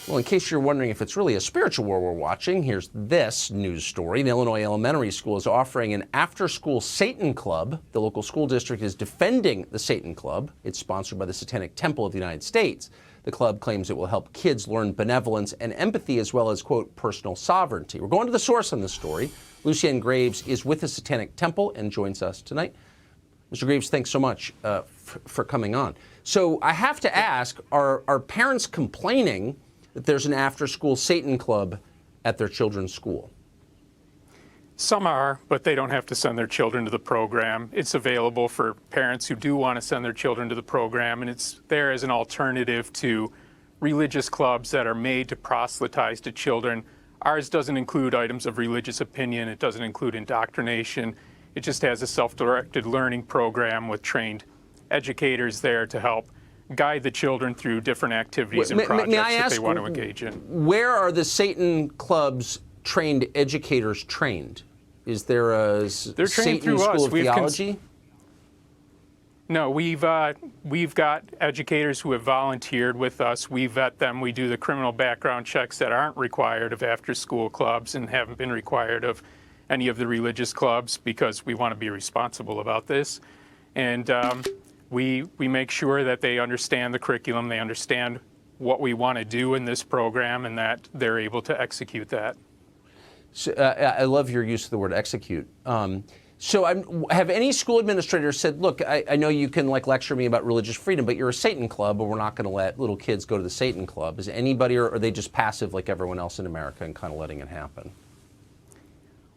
Well, in case you're wondering if it's really a spiritual war we're watching, here's this news story. An Illinois elementary school is offering an after-school Satan Club. The local school district is defending the Satan Club. It's sponsored by the Satanic Temple of the United States. The club claims it will help kids learn benevolence and empathy as well as, quote, personal sovereignty. We're going to the source on this story. Lucien Graves is with the Satanic Temple and joins us tonight. Mr. Graves, thanks so much for coming on. So I have to ask, are parents complaining that there's an after-school Satan Club at their children's school? Some are, but they don't have to send their children to the program. It's available for parents who do want to send their children to the program, and it's there as an alternative to religious clubs that are made to proselytize to children. Ours doesn't include items of religious opinion. It doesn't include indoctrination. It just has a self-directed learning program with trained educators there to help guide the children through different activities and projects that they want to engage in. Where are the Satan Club's trained educators trained? Is there a Satan School of Theology? No, we've got educators who have volunteered with us. We vet them. We do the criminal background checks that aren't required of after-school clubs and haven't been required of any of the religious clubs because we want to be responsible about this. And we make sure that they understand the curriculum, they understand what we want to do in this program, and that they're able to execute that. So, I love your use of the word execute. Have any school administrators said, look, I know you can lecture me about religious freedom, but you're a Satan Club, but we're not going to let little kids go to the Satan Club. Is anybody, or are they just passive like everyone else in America and kind of letting it happen?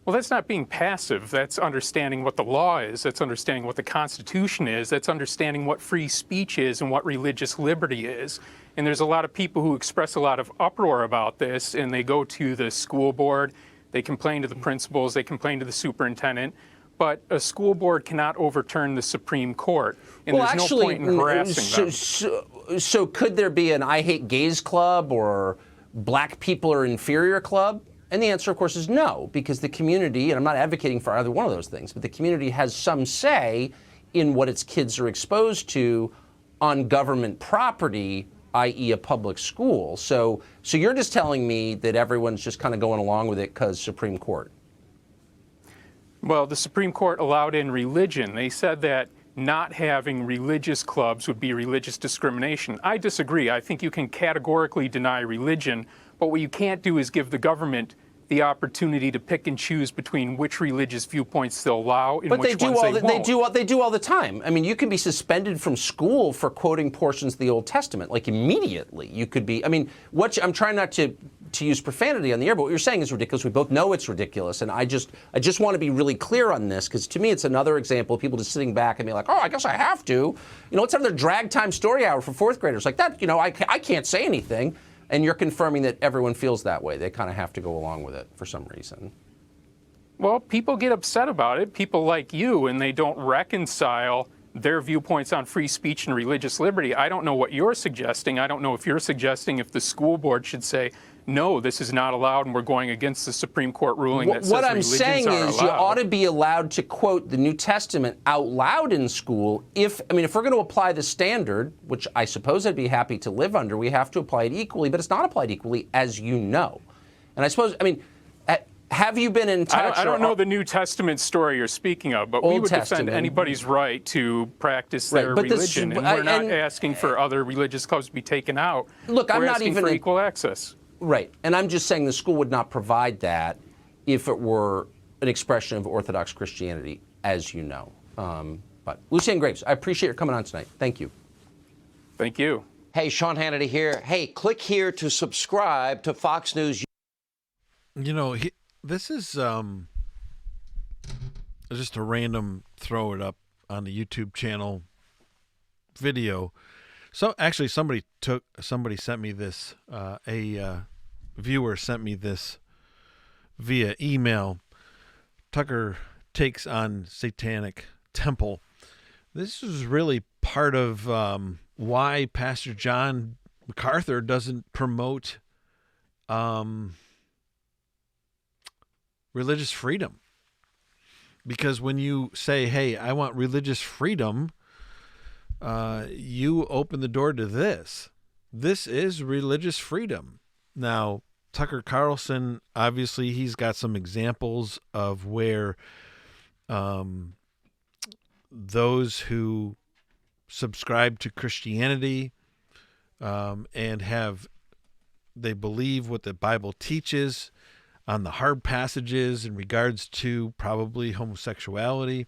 Well, that's not being passive. That's understanding what the law is. That's understanding what the Constitution is. That's understanding what free speech is and what religious liberty is. And there's a lot of people who express a lot of uproar about this, and they go to the school board, they complain to the principals, they complain to the superintendent. But a school board cannot overturn the Supreme Court, and there's no point in harassing them. So could there be an I Hate Gays Club or Black People Are Inferior Club? And the answer, of course, is no, because the community, and I'm not advocating for either one of those things, but the community has some say in what its kids are exposed to on government property, i.e. a public school. So you're just telling me that everyone's just kind of going along with it because Supreme Court? Well, the Supreme Court allowed in religion. They said that not having religious clubs would be religious discrimination. I disagree. I think you can categorically deny religion, but what you can't do is give the government the opportunity to pick and choose between which religious viewpoints they'll allow and which ones they won't. They do all the time. I mean, you can be suspended from school for quoting portions of the Old Testament, like immediately. You could be. I mean, I'm trying not to use profanity on the air, but what you're saying is ridiculous. We both know it's ridiculous, and I just want to be really clear on this, because to me it's another example of people just sitting back and being like, oh, I guess I have to. You know, let's have their drag time story hour for fourth graders like that. You know, I can't say anything. And you're confirming that everyone feels that way. They kind of have to go along with it for some reason. Well, people get upset about it, people like you, and they don't reconcile their viewpoints on free speech and religious liberty. I don't know what you're suggesting. I don't know if you're suggesting if the school board should say, no, this is not allowed, and we're going against the Supreme Court ruling that says what I'm religions saying are is allowed. You ought to be allowed to quote the New Testament out loud in school. If we're going to apply the standard, which I suppose I'd be happy to live under, we have to apply it equally, but it's not applied equally, as you know. And I suppose, have you been in touch? I don't know the New Testament story you're speaking of, but we would defend anybody's right to practice their religion, and we're not asking for other religious clubs to be taken out. Look, we're asking for equal access. Right, and I'm just saying the school would not provide that if it were an expression of Orthodox Christianity, as you know. But Lucien Graves, I appreciate your coming on tonight. Thank you. Thank you. Hey, Sean Hannity here. Hey, click here to subscribe to Fox News. You know, this is just a random throw it up on the YouTube channel video. So actually, somebody sent me this. A viewer sent me this via email. Tucker takes on Satanic Temple. This is really part of why Pastor John MacArthur doesn't promote religious freedom. Because when you say, hey, I want religious freedom, you open the door to this. This is religious freedom. Now, Tucker Carlson, obviously, he's got some examples of where those who subscribe to Christianity and they believe what the Bible teaches on the hard passages in regards to probably homosexuality.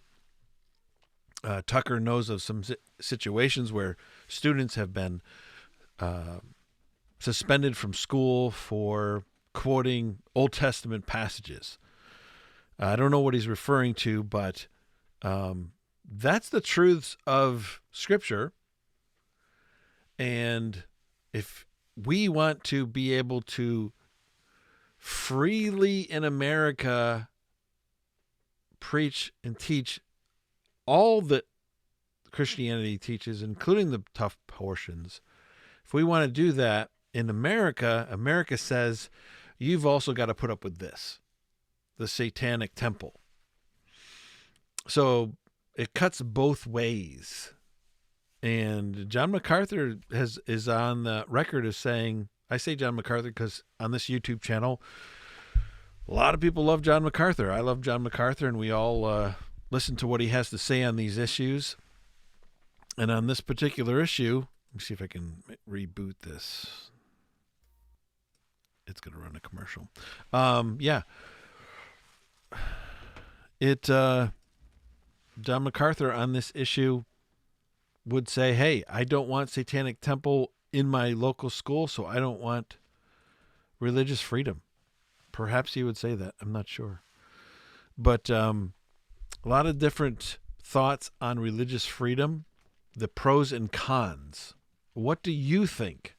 Tucker knows of some situations where students have been suspended from school for quoting Old Testament passages. I don't know what he's referring to, but that's the truths of Scripture. And if we want to be able to freely in America preach and teach all that Christianity teaches, including the tough portions, if we want to do that in America, America says you've also got to put up with this, the Satanic temple. So it cuts both ways. And John MacArthur is on the record as saying, I say John MacArthur because on this YouTube channel, a lot of people love John MacArthur. I love John MacArthur, and we all listen to what he has to say on these issues. And on this particular issue, let me see if I can reboot this. It's going to run a commercial. John MacArthur on this issue would say, hey, I don't want Satanic Temple in my local school, so I don't want religious freedom. Perhaps he would say that. I'm not sure. But a lot of different thoughts on religious freedom, the pros and cons. What do you think?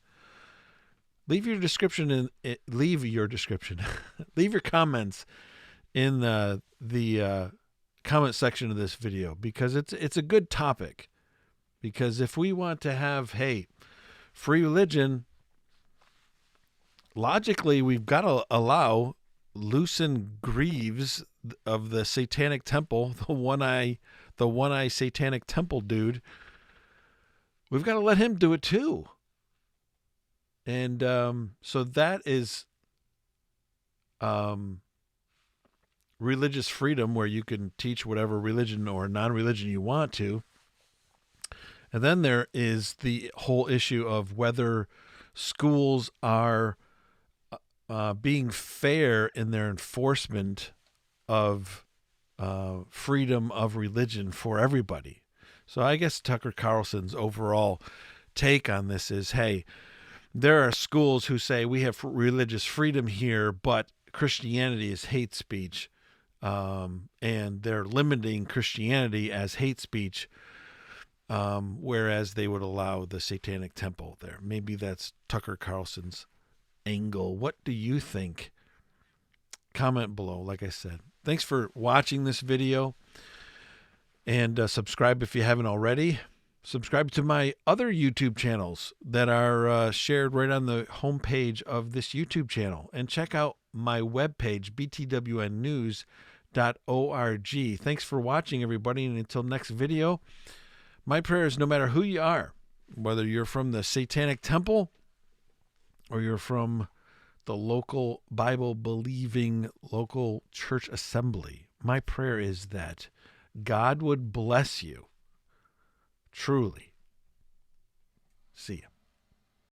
Leave your description leave your comments in the comment section of this video, because it's a good topic. Because if we want to have, free religion, logically we've got to allow Lucien Greaves of the Satanic Temple, the one-eye Satanic Temple dude, we've got to let him do it too. And so that is religious freedom, where you can teach whatever religion or non-religion you want to. And then there is the whole issue of whether schools are being fair in their enforcement of freedom of religion for everybody. So I guess Tucker Carlson's overall take on this is, hey, there are schools who say we have religious freedom here, but Christianity is hate speech, and they're limiting Christianity as hate speech, whereas they would allow the Satanic Temple there. Maybe that's Tucker Carlson's angle. What do you think? Comment below, like I said. Thanks for watching this video, and subscribe if you haven't already. Subscribe to my other YouTube channels that are shared right on the homepage of this YouTube channel. And check out my webpage, btwnnews.org. Thanks for watching, everybody. And until next video, my prayer is no matter who you are, whether you're from the Satanic Temple or you're from the local Bible-believing local church assembly, my prayer is that God would bless you. Truly. See ya.